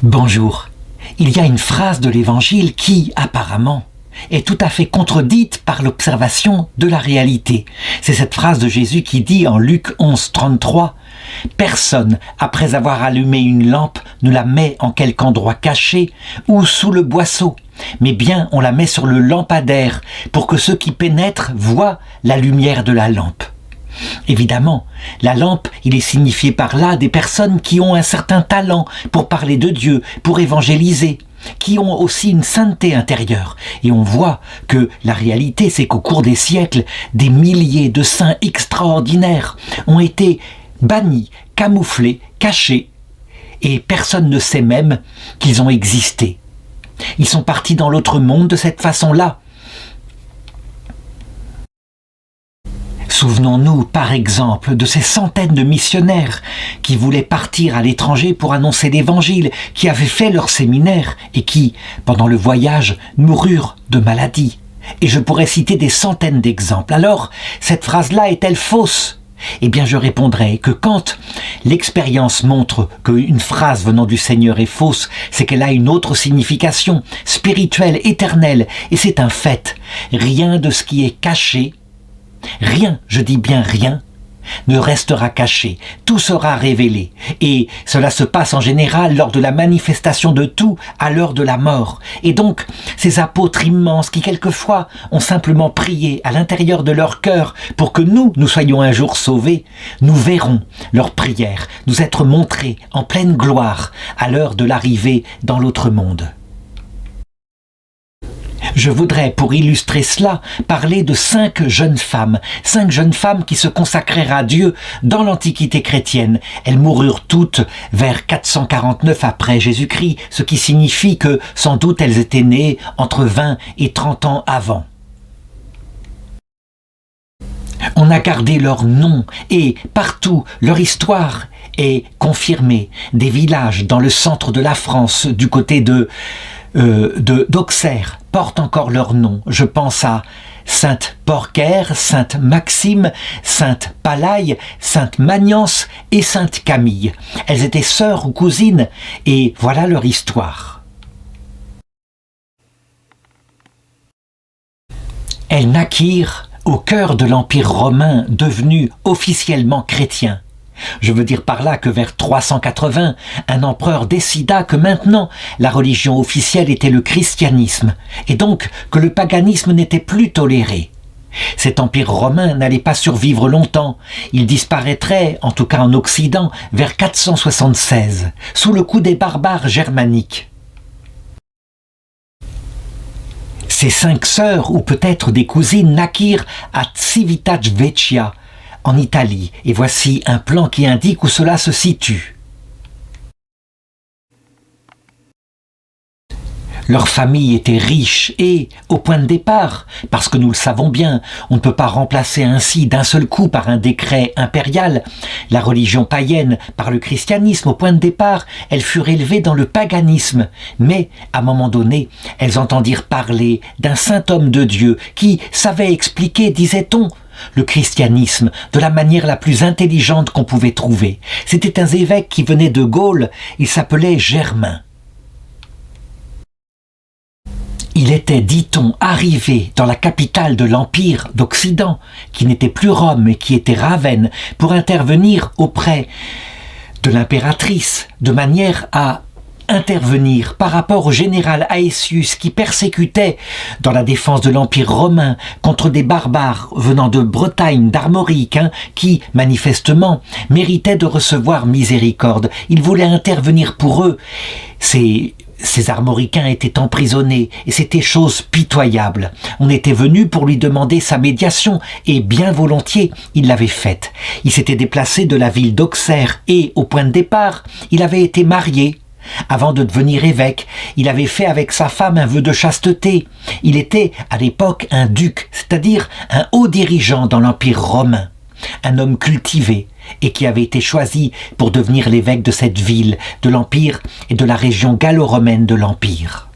Bonjour. Il y a une phrase de l'Évangile qui, apparemment, est tout à fait contredite par l'observation de la réalité. C'est cette phrase de Jésus qui dit en Luc 11, 33 « Personne, après avoir allumé une lampe, ne la met en quelque endroit caché ou sous le boisseau, mais bien on la met sur le lampadaire pour que ceux qui pénètrent voient la lumière de la lampe. » Évidemment, la lampe, il est signifié par là des personnes qui ont un certain talent pour parler de Dieu, pour évangéliser, qui ont aussi une sainteté intérieure. Et on voit que la réalité, c'est qu'au cours des siècles, des milliers de saints extraordinaires ont été bannis, camouflés, cachés, et personne ne sait même qu'ils ont existé. Ils sont partis dans l'autre monde de cette façon-là. Souvenons-nous, par exemple, de ces centaines de missionnaires qui voulaient partir à l'étranger pour annoncer l'Évangile, qui avaient fait leur séminaire et qui, pendant le voyage, moururent de maladie. Et je pourrais citer des centaines d'exemples. Alors, cette phrase-là est-elle fausse ? Eh bien, je répondrai que quand l'expérience montre qu'une phrase venant du Seigneur est fausse, c'est qu'elle a une autre signification, spirituelle, éternelle, et c'est un fait. Rien de ce qui est caché, rien, je dis bien rien, ne restera caché, tout sera révélé. Et cela se passe en général lors de la manifestation de tout à l'heure de la mort. Et donc, ces apôtres immenses qui quelquefois ont simplement prié à l'intérieur de leur cœur pour que nous soyons un jour sauvés, nous verrons leur prière nous être montrée en pleine gloire à l'heure de l'arrivée dans l'autre monde. Je voudrais, pour illustrer cela, parler de 5 jeunes femmes qui se consacrèrent à Dieu dans l'Antiquité chrétienne. Elles moururent toutes vers 449 après Jésus-Christ, ce qui signifie que sans doute elles étaient nées entre 20 et 30 ans avant. On a gardé leur nom et partout leur histoire est confirmée. Des villages dans le centre de la France, du côté d'Auxerre, portent encore leur nom. Je pense à Sainte Porcaire, Sainte Maxime, Sainte Palaye, Sainte Magnance et Sainte Camille. Elles étaient sœurs ou cousines et voilà leur histoire. Elles naquirent au cœur de l'Empire romain devenu officiellement chrétien. Je veux dire par là que vers 380, un empereur décida que maintenant la religion officielle était le christianisme, et donc que le paganisme n'était plus toléré. Cet empire romain n'allait pas survivre longtemps, il disparaîtrait, en tout cas en Occident, vers 476, sous le coup des barbares germaniques. Ces 5 sœurs, ou peut-être des cousines, naquirent à Civitavecchia, en Italie, et voici un plan qui indique où cela se situe. Leur famille était riche et, au point de départ, parce que nous le savons bien, on ne peut pas remplacer ainsi d'un seul coup par un décret impérial la religion païenne par le christianisme. Au point de départ, elles furent élevées dans le paganisme, mais, à un moment donné, elles entendirent parler d'un saint homme de Dieu qui savait expliquer, disait-on, le christianisme de la manière la plus intelligente qu'on pouvait trouver. C'était un évêque qui venait de Gaule, il s'appelait Germain. Il était, dit-on, arrivé dans la capitale de l'Empire d'Occident, qui n'était plus Rome mais qui était Ravenne, pour intervenir auprès de l'impératrice, de manière à intervenir par rapport au général Aetius qui persécutait dans la défense de l'Empire romain contre des barbares venant de Bretagne, d'Armorique, qui, manifestement, méritaient de recevoir miséricorde. Il voulait intervenir pour eux. Ces Armoricains étaient emprisonnés et c'était chose pitoyable. On était venu pour lui demander sa médiation et bien volontiers il l'avait faite. Il s'était déplacé de la ville d'Auxerre et, au point de départ, il avait été marié. Avant de devenir évêque, il avait fait avec sa femme un vœu de chasteté. Il était, à l'époque, un duc, c'est-à-dire un haut dirigeant dans l'Empire romain. Un homme cultivé et qui avait été choisi pour devenir l'évêque de cette ville, de l'Empire et de la région gallo-romaine de l'Empire.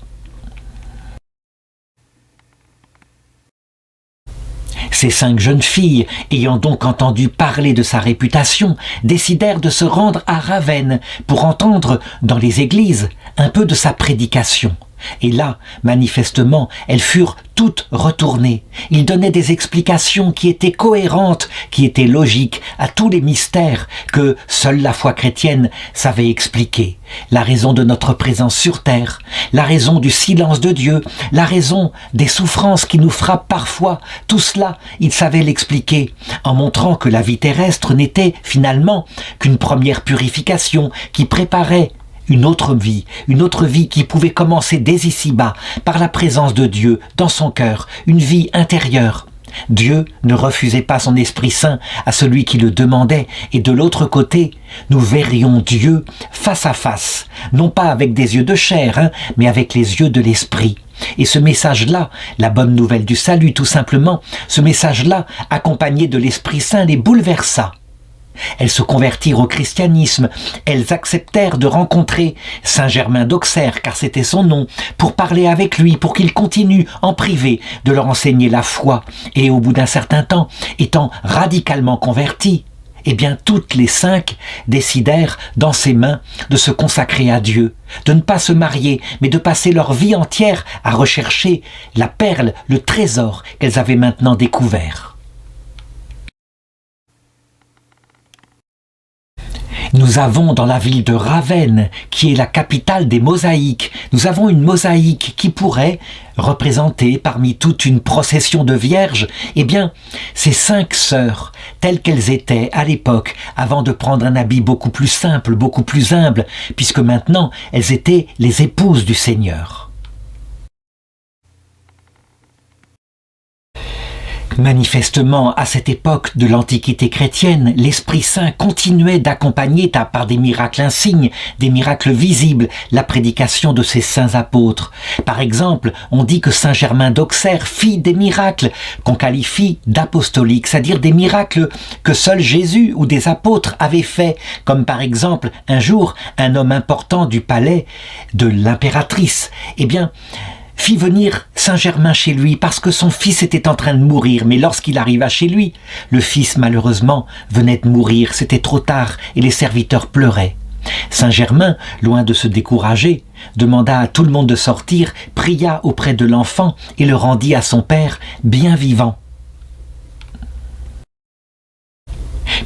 Ces 5 jeunes filles, ayant donc entendu parler de sa réputation, décidèrent de se rendre à Ravenne pour entendre, dans les églises, un peu de sa prédication. Et là, manifestement, elles furent toutes retournées. Il donnait des explications qui étaient cohérentes, qui étaient logiques à tous les mystères que seule la foi chrétienne savait expliquer. La raison de notre présence sur terre, la raison du silence de Dieu, la raison des souffrances qui nous frappent parfois, tout cela, il savait l'expliquer, en montrant que la vie terrestre n'était finalement qu'une première purification qui préparait une autre vie qui pouvait commencer dès ici-bas, par la présence de Dieu dans son cœur, une vie intérieure. Dieu ne refusait pas son Esprit Saint à celui qui le demandait, et de l'autre côté, nous verrions Dieu face à face, non pas avec des yeux de chair, mais avec les yeux de l'Esprit. Et ce message-là, la bonne nouvelle du salut tout simplement, ce message-là, accompagné de l'Esprit Saint, les bouleversa. Elles se convertirent au christianisme, elles acceptèrent de rencontrer Saint Germain d'Auxerre, car c'était son nom, pour parler avec lui, pour qu'il continue en privé de leur enseigner la foi. Et au bout d'un certain temps, étant radicalement convertis, eh bien toutes les 5 décidèrent dans ses mains de se consacrer à Dieu, de ne pas se marier, mais de passer leur vie entière à rechercher la perle, le trésor qu'elles avaient maintenant découvert. Nous avons dans la ville de Ravenne, qui est la capitale des mosaïques, nous avons une mosaïque qui pourrait représenter parmi toute une procession de vierges, eh bien, ces 5 sœurs, telles qu'elles étaient à l'époque, avant de prendre un habit beaucoup plus simple, beaucoup plus humble, puisque maintenant elles étaient les épouses du Seigneur. Manifestement, à cette époque de l'Antiquité chrétienne, l'Esprit Saint continuait d'accompagner par des miracles insignes, des miracles visibles, la prédication de ses saints apôtres. Par exemple, on dit que Saint Germain d'Auxerre fit des miracles qu'on qualifie d'apostoliques, c'est-à-dire des miracles que seul Jésus ou des apôtres avaient faits, comme par exemple, un jour, un homme important du palais de l'impératrice, fit venir Saint Germain chez lui parce que son fils était en train de mourir. Mais lorsqu'il arriva chez lui, le fils malheureusement venait de mourir. C'était trop tard et les serviteurs pleuraient. Saint Germain, loin de se décourager, demanda à tout le monde de sortir, pria auprès de l'enfant et le rendit à son père bien vivant.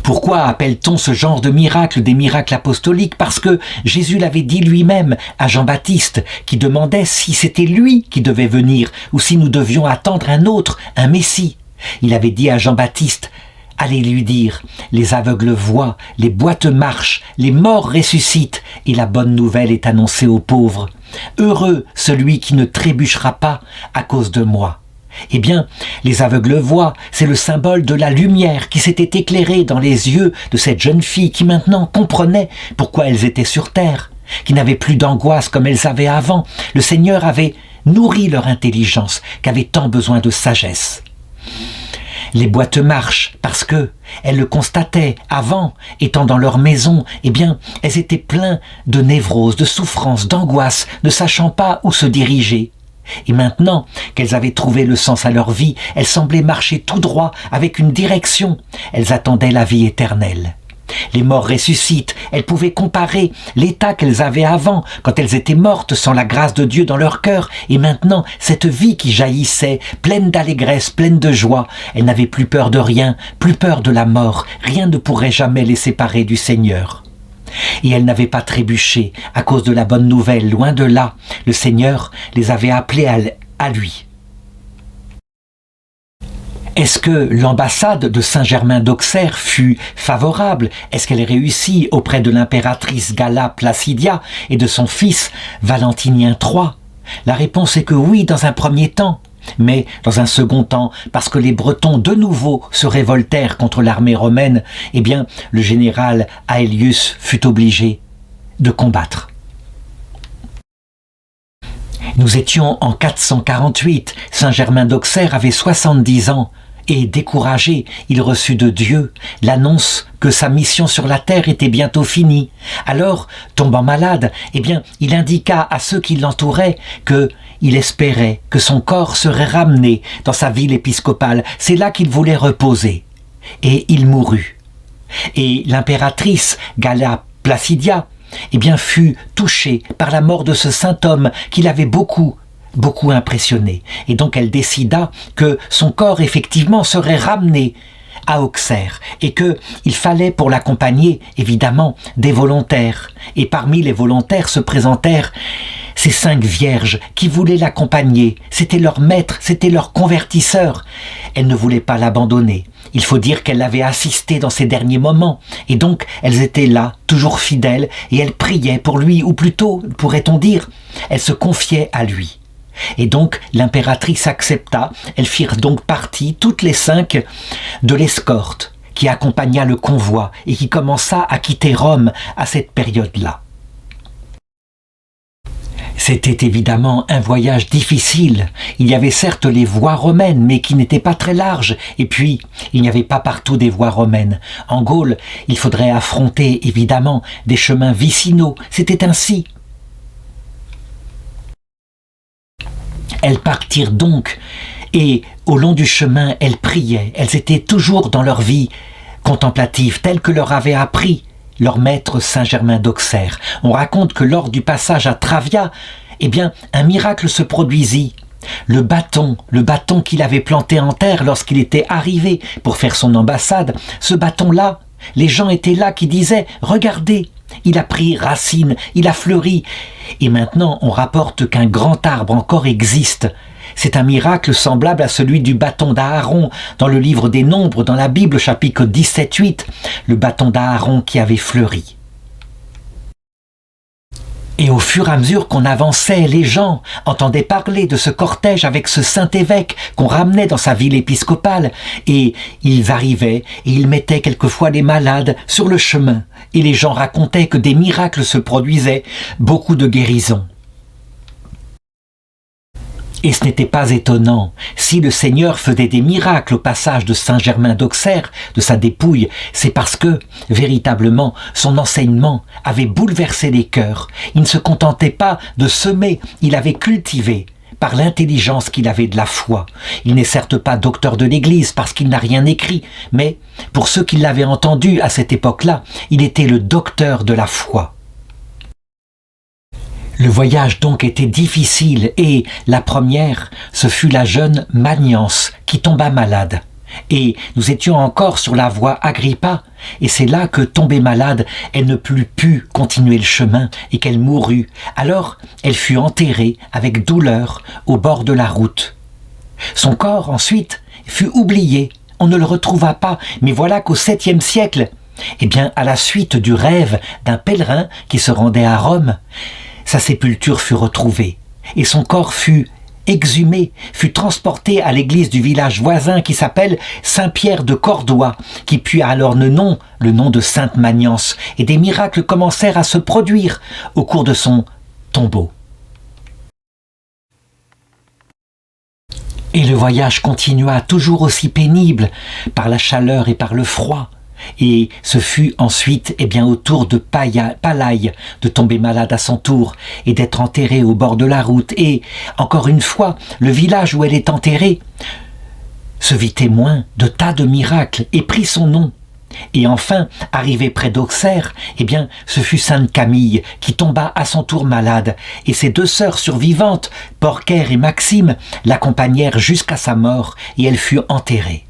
Pourquoi appelle-t-on ce genre de miracle des miracles apostoliques? Parce que Jésus l'avait dit lui-même à Jean-Baptiste, qui demandait si c'était lui qui devait venir ou si nous devions attendre un autre, un Messie. Il avait dit à Jean-Baptiste: « Allez lui dire, les aveugles voient, les boiteux marchent, les morts ressuscitent, et la bonne nouvelle est annoncée aux pauvres. Heureux celui qui ne trébuchera pas à cause de moi. » Eh bien, les aveugles voient, c'est le symbole de la lumière qui s'était éclairée dans les yeux de cette jeune fille qui maintenant comprenait pourquoi elles étaient sur terre, qui n'avaient plus d'angoisse comme elles avaient avant. Le Seigneur avait nourri leur intelligence, qui avait tant besoin de sagesse. Les boiteux marchent parce que elles le constataient avant, étant dans leur maison, elles étaient pleines de névrose, de souffrance, d'angoisse, ne sachant pas où se diriger. Et maintenant qu'elles avaient trouvé le sens à leur vie, elles semblaient marcher tout droit avec une direction. Elles attendaient la vie éternelle. Les morts ressuscitent, elles pouvaient comparer l'état qu'elles avaient avant, quand elles étaient mortes sans la grâce de Dieu dans leur cœur, et maintenant cette vie qui jaillissait, pleine d'allégresse, pleine de joie. Elles n'avaient plus peur de rien, plus peur de la mort, rien ne pourrait jamais les séparer du Seigneur. Et elles n'avaient pas trébuché à cause de la bonne nouvelle, loin de là. Le Seigneur les avait appelées à lui. Est-ce que l'ambassade de Saint Germain d'Auxerre fut favorable? Est-ce qu'elle réussit auprès de l'impératrice Galla Placidia et de son fils Valentinien III? La réponse est que oui, dans un premier temps. Mais dans un second temps, parce que les Bretons de nouveau se révoltèrent contre l'armée romaine, le général Aelius fut obligé de combattre. Nous étions en 448, Saint Germain d'Auxerre avait 70 ans, Et découragé, il reçut de Dieu l'annonce que sa mission sur la terre était bientôt finie. Alors, tombant malade, il indiqua à ceux qui l'entouraient qu'il espérait que son corps serait ramené dans sa ville épiscopale. C'est là qu'il voulait reposer. Et il mourut. Et l'impératrice Galla Placidia fut touchée par la mort de ce saint homme qui l'avait beaucoup impressionné. Et donc elle décida que son corps effectivement serait ramené à Auxerre et qu'il fallait pour l'accompagner évidemment des volontaires. Et parmi les volontaires se présentèrent ces 5 vierges qui voulaient l'accompagner. C'était leur maître, c'était leur convertisseur. Elle ne voulait pas l'abandonner. Il faut dire qu'elle l'avait assisté dans ses derniers moments. Et donc, elles étaient là, toujours fidèles, et elles priaient pour lui, ou plutôt, pourrait-on dire, elles se confiaient à lui. Et donc, l'impératrice accepta. Elles firent donc partie, toutes les 5, de l'escorte qui accompagna le convoi et qui commença à quitter Rome à cette période-là. C'était évidemment un voyage difficile. Il y avait certes les voies romaines, mais qui n'étaient pas très larges. Et puis, il n'y avait pas partout des voies romaines. En Gaule, il faudrait affronter, évidemment, des chemins vicinaux. C'était ainsi. Elles partirent donc, et au long du chemin, elles priaient. Elles étaient toujours dans leur vie contemplative, telle que leur avait appris leur maître Saint Germain d'Auxerre. On raconte que lors du passage à Travia, un miracle se produisit. Le bâton qu'il avait planté en terre lorsqu'il était arrivé pour faire son ambassade, ce bâton-là, les gens étaient là qui disaient « Regardez, il a pris racine, il a fleuri. » Et maintenant, on rapporte qu'un grand arbre encore existe. C'est un miracle semblable à celui du bâton d'Aaron dans le livre des Nombres, dans la Bible, chapitre 17-8, le bâton d'Aaron qui avait fleuri. Et au fur et à mesure qu'on avançait, les gens entendaient parler de ce cortège avec ce Saint-Évêque qu'on ramenait dans sa ville épiscopale. Et ils arrivaient et ils mettaient quelquefois les malades sur le chemin. Et les gens racontaient que des miracles se produisaient, beaucoup de guérisons. Et ce n'était pas étonnant. Si le Seigneur faisait des miracles au passage de Saint Germain d'Auxerre, de sa dépouille, c'est parce que, véritablement, son enseignement avait bouleversé les cœurs. Il ne se contentait pas de semer, il avait cultivé, par l'intelligence qu'il avait de la foi. Il n'est certes pas docteur de l'Église parce qu'il n'a rien écrit, mais pour ceux qui l'avaient entendu à cette époque-là, il était le docteur de la foi. Le voyage donc était difficile et la première, ce fut la jeune Magnance qui tomba malade. Et nous étions encore sur la voie Agrippa et c'est là que, tombée malade, elle ne put continuer le chemin et qu'elle mourut. Alors elle fut enterrée avec douleur au bord de la route. Son corps ensuite fut oublié, on ne le retrouva pas, mais voilà qu'au 7e siècle, à la suite du rêve d'un pèlerin qui se rendait à Rome, sa sépulture fut retrouvée et son corps fut exhumé, fut transporté à l'église du village voisin qui s'appelle Saint-Pierre de Cordoue, qui put alors le nom de Sainte Magnance, et des miracles commencèrent à se produire au cours de son tombeau. Et le voyage continua toujours aussi pénible par la chaleur et par le froid. Et ce fut ensuite au tour de Palaye de tomber malade à son tour et d'être enterrée au bord de la route. Et encore une fois, le village où elle est enterrée se vit témoin de tas de miracles et prit son nom. Et enfin, arrivé près d'Auxerre, ce fut Sainte Camille qui tomba à son tour malade, et ses 2 sœurs survivantes, Porcaire et Maxime, l'accompagnèrent jusqu'à sa mort, et elle fut enterrée.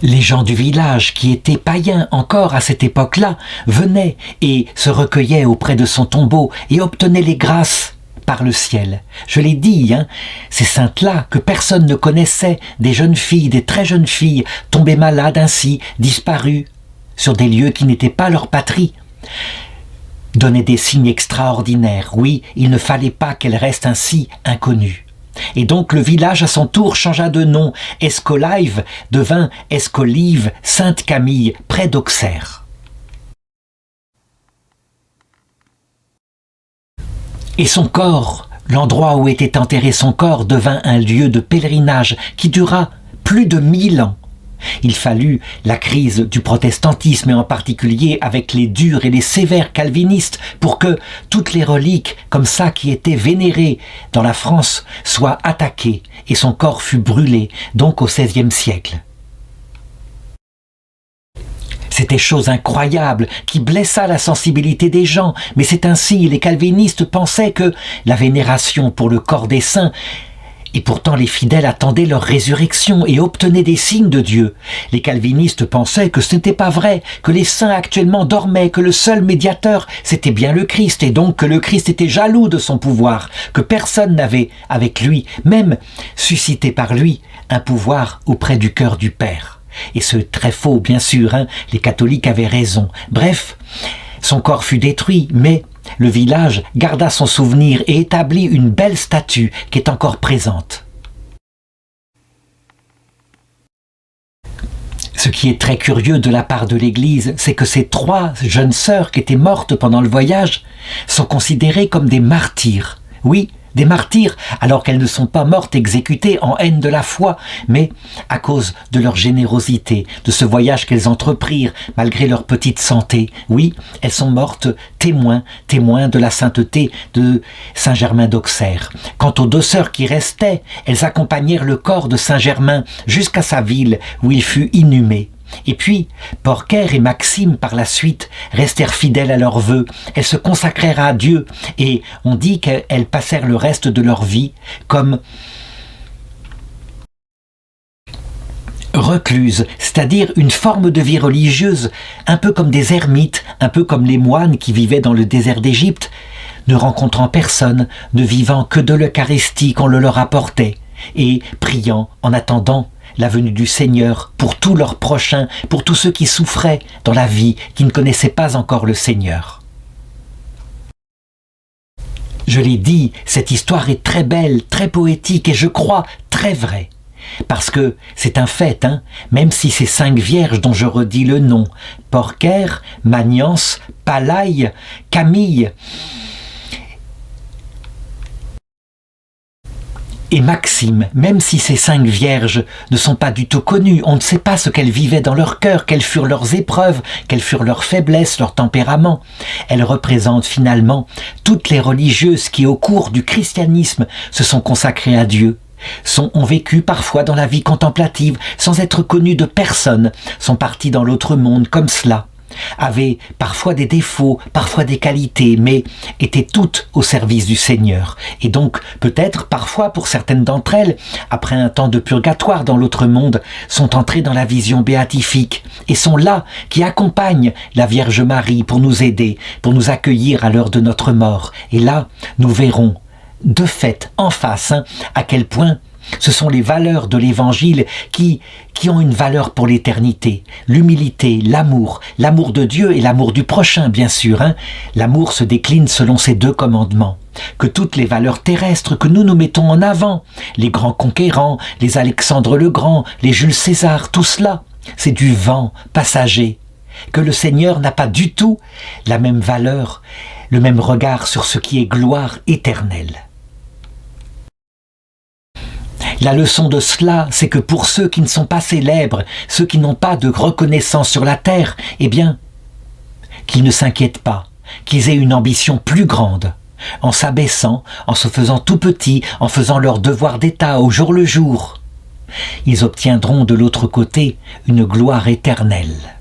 Les gens du village, qui étaient païens encore à cette époque-là, venaient et se recueillaient auprès de son tombeau et obtenaient les grâces par le ciel. Je l'ai dit, ces saintes-là que personne ne connaissait, des jeunes filles, des très jeunes filles, tombées malades ainsi, disparues, sur des lieux qui n'étaient pas leur patrie, donnaient des signes extraordinaires. Oui, il ne fallait pas qu'elles restent ainsi inconnues. Et donc le village à son tour changea de nom. Escolive devint Escolive Sainte-Camille, près d'Auxerre. Et son corps, L'endroit où était enterré son corps devint un lieu de pèlerinage qui dura plus de 1000 ans. Il fallut la crise du protestantisme et en particulier avec les durs et les sévères calvinistes pour que toutes les reliques comme ça qui étaient vénérées dans la France soient attaquées et son corps fut brûlé, donc au XVIe siècle. C'était chose incroyable qui blessa la sensibilité des gens, mais c'est ainsi, les calvinistes pensaient que la vénération pour le corps des saints, et pourtant les fidèles attendaient leur résurrection et obtenaient des signes de Dieu. Les calvinistes pensaient que ce n'était pas vrai, que les saints actuellement dormaient, que le seul médiateur c'était bien le Christ, et donc que le Christ était jaloux de son pouvoir, que personne n'avait avec lui, même suscité par lui, un pouvoir auprès du cœur du Père. Et c'est très faux, bien sûr, les catholiques avaient raison. Bref, son corps fut détruit, mais le village garda son souvenir et établit une belle statue qui est encore présente. Ce qui est très curieux de la part de l'Église, c'est que ces 3 jeunes sœurs qui étaient mortes pendant le voyage sont considérées comme des martyrs. Oui, des martyrs, alors qu'elles ne sont pas mortes exécutées en haine de la foi, mais à cause de leur générosité, de ce voyage qu'elles entreprirent, malgré leur petite santé. Oui, elles sont mortes témoins de la sainteté de Saint Germain d'Auxerre. Quant aux 2 sœurs qui restaient, elles accompagnèrent le corps de Saint Germain jusqu'à sa ville, où il fut inhumé. Et puis, Porker et Maxime, par la suite, restèrent fidèles à leurs vœux. Elles se consacrèrent à Dieu et on dit qu'elles passèrent le reste de leur vie comme recluses, c'est-à-dire une forme de vie religieuse, un peu comme des ermites, un peu comme les moines qui vivaient dans le désert d'Égypte, ne rencontrant personne, ne vivant que de l'Eucharistie qu'on le leur apportait, et priant en attendant la venue du Seigneur pour tous leurs prochains, pour tous ceux qui souffraient dans la vie, qui ne connaissaient pas encore le Seigneur. Je l'ai dit, cette histoire est très belle, très poétique et je crois très vraie. Parce que c'est un fait, même si ces 5 vierges dont je redis le nom, Porker, Magnance, Palaye, Camille et Maxime, même si ces 5 vierges ne sont pas du tout connues, on ne sait pas ce qu'elles vivaient dans leur cœur, quelles furent leurs épreuves, quelles furent leurs faiblesses, leur tempérament. Elles représentent finalement toutes les religieuses qui, au cours du christianisme, se sont consacrées à Dieu, ont vécu parfois dans la vie contemplative, sans être connues de personne, sont parties dans l'autre monde comme cela, avaient parfois des défauts, parfois des qualités, mais étaient toutes au service du Seigneur. Et donc, peut-être, parfois, pour certaines d'entre elles, après un temps de purgatoire dans l'autre monde, sont entrées dans la vision béatifique et sont là, qui accompagnent la Vierge Marie pour nous aider, pour nous accueillir à l'heure de notre mort. Et là, nous verrons, de fait, en face, à quel point ce sont les valeurs de l'Évangile qui ont une valeur pour l'éternité. L'humilité, l'amour de Dieu et l'amour du prochain, bien sûr. L'amour se décline selon ces 2 commandements. Que toutes les valeurs terrestres que nous nous mettons en avant, les grands conquérants, les Alexandre le Grand, les Jules César, tout cela, c'est du vent passager. Que le Seigneur n'a pas du tout la même valeur, le même regard sur ce qui est gloire éternelle. La leçon de cela, c'est que pour ceux qui ne sont pas célèbres, ceux qui n'ont pas de reconnaissance sur la terre, eh bien, qu'ils ne s'inquiètent pas, qu'ils aient une ambition plus grande, en s'abaissant, en se faisant tout petit, en faisant leur devoir d'État au jour le jour. Ils obtiendront de l'autre côté une gloire éternelle.